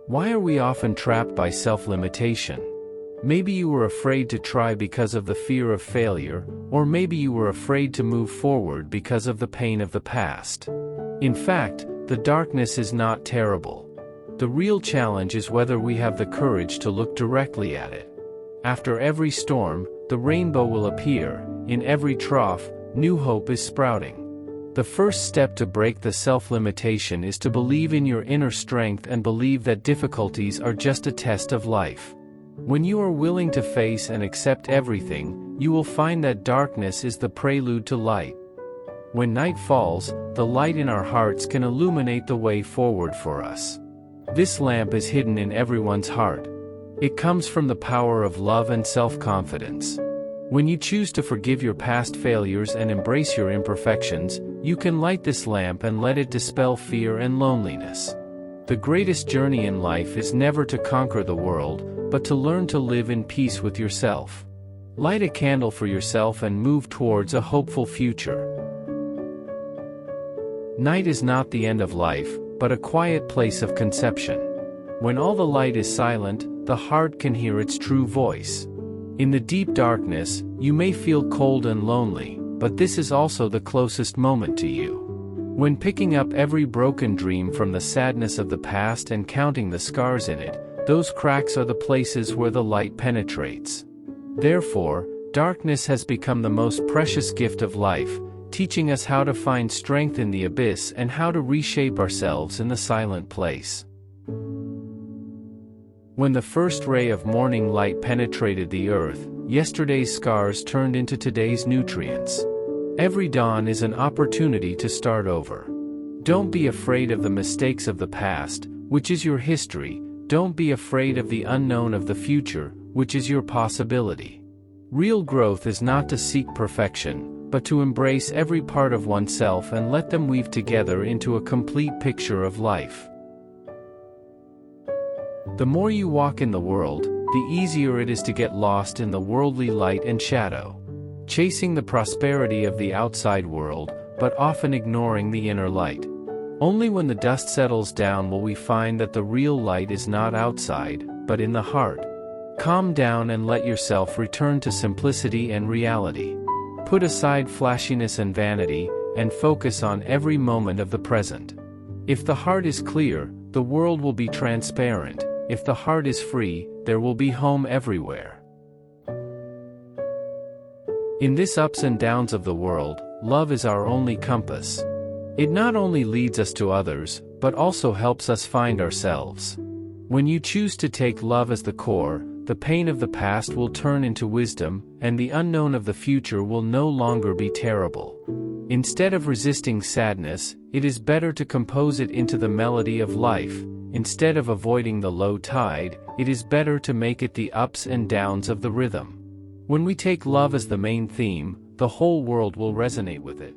Why are we often trapped by self-limitation? Maybe you were afraid to try because of the fear of failure, or maybe you were afraid to move forward because of the pain of the past. In fact, the darkness is not terrible. The real challenge is whether we have the courage to look directly at it. After every storm, the rainbow will appear. In every trough, new hope is sprouting. The first step to break the self-limitation is to believe in your inner strength and believe that difficulties are just a test of life. When you are willing to face and accept everything, you will find that darkness is the prelude to light. When night falls, the light in our hearts can illuminate the way forward for us. This lamp is hidden in everyone's heart. It comes from the power of love and self-confidence. When you choose to forgive your past failures and embrace your imperfections, you can light this lamp and let it dispel fear and loneliness. The greatest journey in life is never to conquer the world, but to learn to live in peace with yourself. Light a candle for yourself and move towards a hopeful future. Night is not the end of life, but a quiet place of conception. When all the light is silent, the heart can hear its true voice. In the deep darkness, you may feel cold and lonely, but this is also the closest moment to you. When picking up every broken dream from the sadness of the past and counting the scars in it, those cracks are the places where the light penetrates. Therefore, darkness has become the most precious gift of life, teaching us how to find strength in the abyss and how to reshape ourselves in the silent place. When the first ray of morning light penetrated the earth, yesterday's scars turned into today's nutrients. Every dawn is an opportunity to start over. Don't be afraid of the mistakes of the past, which is your history. Don't be afraid of the unknown of the future, which is your possibility. Real growth is not to seek perfection, but to embrace every part of oneself and let them weave together into a complete picture of life. The more you walk in the world, the easier it is to get lost in the worldly light and shadow, chasing the prosperity of the outside world, but often ignoring the inner light. Only when the dust settles down will we find that the real light is not outside, but in the heart. Calm down and let yourself return to simplicity and reality. Put aside flashiness and vanity, and focus on every moment of the present. If the heart is clear, the world will be transparent. If the heart is free, there will be home everywhere. In this ups and downs of the world, love is our only compass. It not only leads us to others, but also helps us find ourselves. When you choose to take love as the core, the pain of the past will turn into wisdom, and the unknown of the future will no longer be terrible. Instead of resisting sadness, it is better to compose it into the melody of life. Instead of avoiding the low tide, it is better to make it the ups and downs of the rhythm. When we take love as the main theme, the whole world will resonate with it.